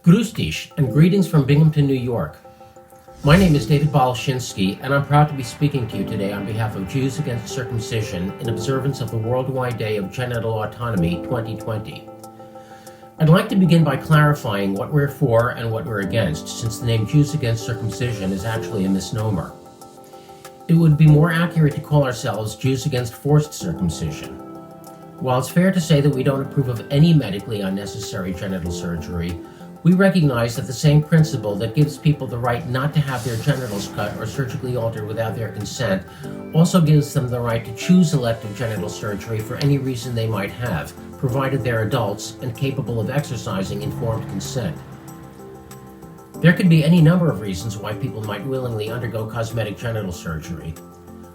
Grüß dich, and greetings from Binghamton, New York. My name is David Balashinsky, and I'm proud to be speaking to you today on behalf of Jews Against Circumcision in observance of the Worldwide Day of Genital Autonomy 2020. I'd like to begin by clarifying what we're for and what we're against, since the name Jews Against Circumcision is actually a misnomer. It would be more accurate to call ourselves Jews Against Forced Circumcision. While it's fair to say that we don't approve of any medically unnecessary genital surgery, we recognize that the same principle that gives people the right not to have their genitals cut or surgically altered without their consent also gives them the right to choose elective genital surgery for any reason they might have, provided they're adults and capable of exercising informed consent. There could be any number of reasons why people might willingly undergo cosmetic genital surgery.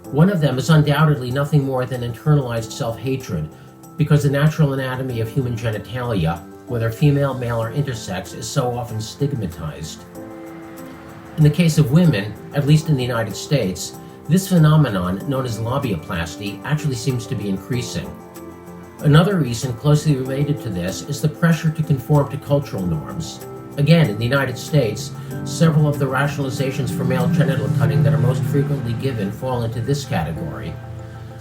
One of them is undoubtedly nothing more than internalized self-hatred, because the natural anatomy of human genitalia, whether female, male, or intersex, is so often stigmatized. In the case of women, at least in the United States, this phenomenon, known as labiaplasty, actually seems to be increasing. Another reason closely related to this is the pressure to conform to cultural norms. Again, in the United States, several of the rationalizations for male genital cutting that are most frequently given fall into this category.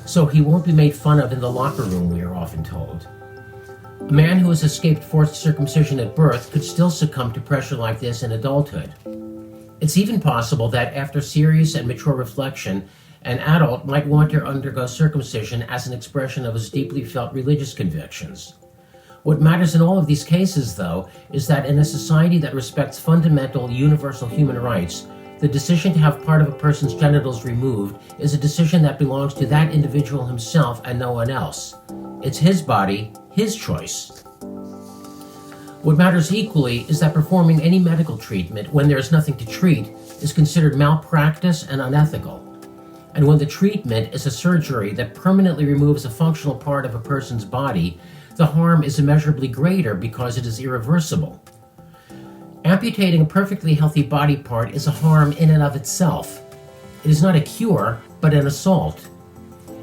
So he won't be made fun of in the locker room, we are often told. A man who has escaped forced circumcision at birth could still succumb to pressure like this in adulthood. It's even possible that after serious and mature reflection, an adult might want to undergo circumcision as an expression of his deeply felt religious convictions. What matters in all of these cases, though, is that in a society that respects fundamental, universal human rights, the decision to have part of a person's genitals removed is a decision that belongs to that individual himself and no one else. It's his body, his choice. What matters equally is that performing any medical treatment when there is nothing to treat is considered malpractice and unethical. And when the treatment is a surgery that permanently removes a functional part of a person's body, the harm is immeasurably greater because it is irreversible. Amputating a perfectly healthy body part is a harm in and of itself. It is not a cure, but an assault.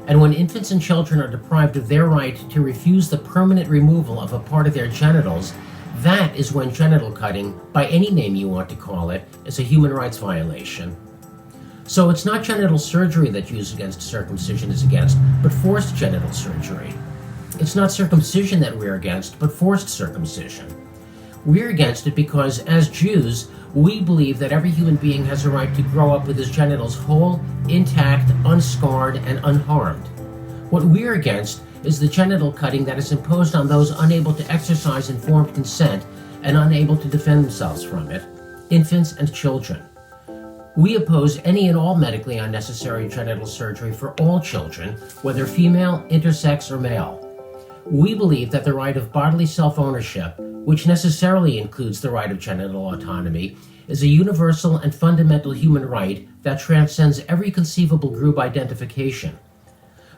And when infants and children are deprived of their right to refuse the permanent removal of a part of their genitals, that is when genital cutting, by any name you want to call it, is a human rights violation. So it's not genital surgery that Jews Against Circumcision is against, but forced genital surgery. It's not circumcision that we're against, but forced circumcision. We're against it because, as Jews, we believe that every human being has a right to grow up with his genitals whole, intact, unscarred, and unharmed. What we're against is the genital cutting that is imposed on those unable to exercise informed consent and unable to defend themselves from it, infants and children. We oppose any and all medically unnecessary genital surgery for all children, whether female, intersex, or male. We believe that the right of bodily self-ownership, which necessarily includes the right of genital autonomy, is a universal and fundamental human right that transcends every conceivable group identification.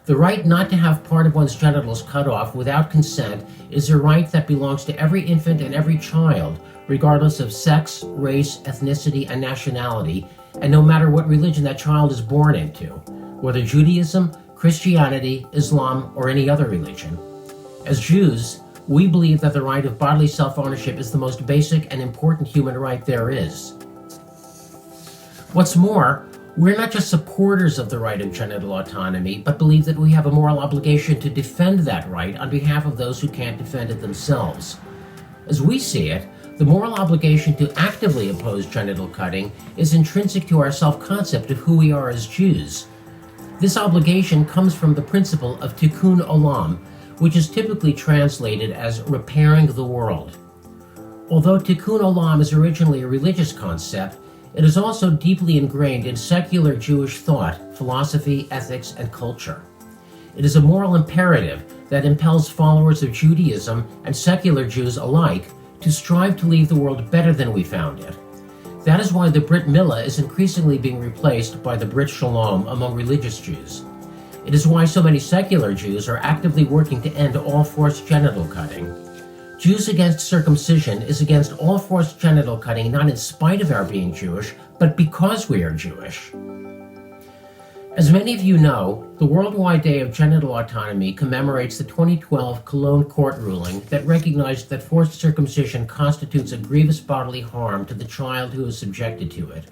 The right not to have part of one's genitals cut off without consent is a right that belongs to every infant and every child, regardless of sex, race, ethnicity, and nationality, and no matter what religion that child is born into, whether Judaism, Christianity, Islam, or any other religion. As Jews, we believe that the right of bodily self-ownership is the most basic and important human right there is. What's more, we're not just supporters of the right of genital autonomy, but believe that we have a moral obligation to defend that right on behalf of those who can't defend it themselves. As we see it, the moral obligation to actively oppose genital cutting is intrinsic to our self-concept of who we are as Jews. This obligation comes from the principle of tikkun olam, which is typically translated as repairing the world. Although tikkun olam is originally a religious concept, it is also deeply ingrained in secular Jewish thought, philosophy, ethics, and culture. It is a moral imperative that impels followers of Judaism and secular Jews alike to strive to leave the world better than we found it. That is why the Brit Milah is increasingly being replaced by the Brit Shalom among religious Jews. It is why so many secular Jews are actively working to end all forced genital cutting. Jews Against Circumcision is against all forced genital cutting not in spite of our being Jewish, but because we are Jewish. As many of you know, the Worldwide Day of Genital Autonomy commemorates the 2012 Cologne court ruling that recognized that forced circumcision constitutes a grievous bodily harm to the child who is subjected to it.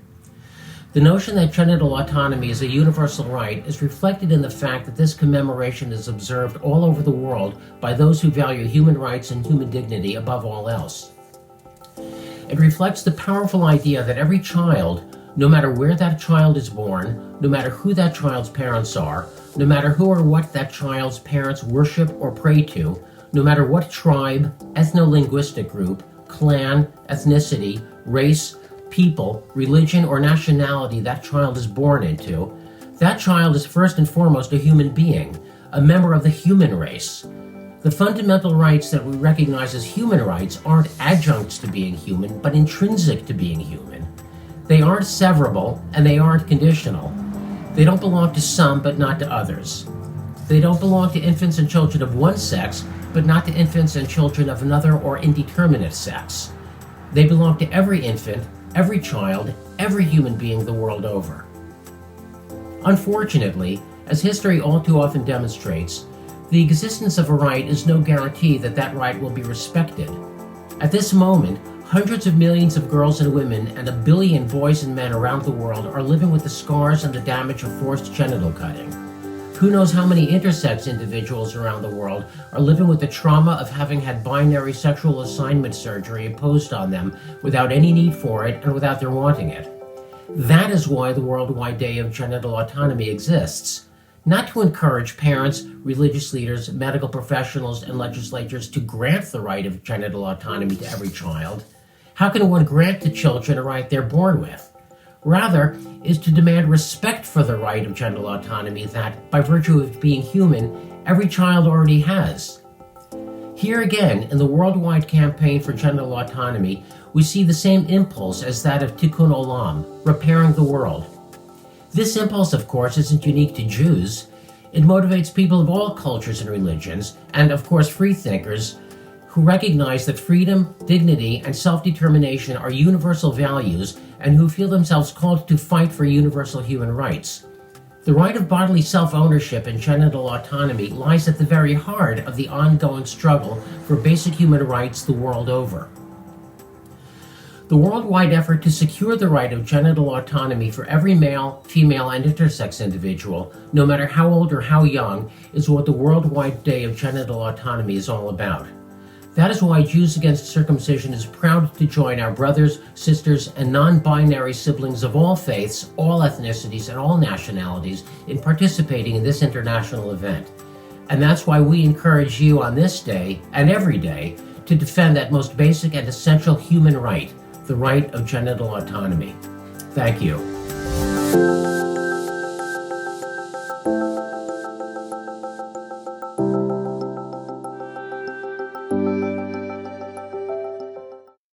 The notion that genital autonomy is a universal right is reflected in the fact that this commemoration is observed all over the world by those who value human rights and human dignity above all else. It reflects the powerful idea that every child, no matter where that child is born, no matter who that child's parents are, no matter who or what that child's parents worship or pray to, no matter what tribe, ethno-linguistic group, clan, ethnicity, race, people, religion, or nationality that child is born into, that child is first and foremost a human being, a member of the human race. The fundamental rights that we recognize as human rights aren't adjuncts to being human, but intrinsic to being human. They aren't severable, and they aren't conditional. They don't belong to some, but not to others. They don't belong to infants and children of one sex, but not to infants and children of another or indeterminate sex. They belong to every infant, every child, every human being the world over. Unfortunately, as history all too often demonstrates, the existence of a right is no guarantee that that right will be respected. At this moment, hundreds of millions of girls and women and 1 billion boys and men around the world are living with the scars and the damage of forced genital cutting. Who knows how many intersex individuals around the world are living with the trauma of having had binary sexual assignment surgery imposed on them without any need for it and without their wanting it. That is why the Worldwide Day of Genital Autonomy exists. Not to encourage parents, religious leaders, medical professionals, and legislatures to grant the right of genital autonomy to every child. How can one grant to children a right they're born with? Rather, is to demand respect for the right of genital autonomy that, by virtue of being human, every child already has. Here again, in the worldwide campaign for genital autonomy, we see the same impulse as that of tikkun olam, repairing the world. This impulse, of course, isn't unique to Jews. It motivates people of all cultures and religions, and of course freethinkers, who recognize that freedom, dignity, and self-determination are universal values and who feel themselves called to fight for universal human rights. The right of bodily self-ownership and genital autonomy lies at the very heart of the ongoing struggle for basic human rights the world over. The worldwide effort to secure the right of genital autonomy for every male, female, and intersex individual, no matter how old or how young, is what the Worldwide Day of Genital Autonomy is all about. That is why Jews Against Circumcision is proud to join our brothers, sisters, and non-binary siblings of all faiths, all ethnicities, and all nationalities in participating in this international event. And that's why we encourage you on this day, and every day, to defend that most basic and essential human right, the right of genital autonomy. Thank you.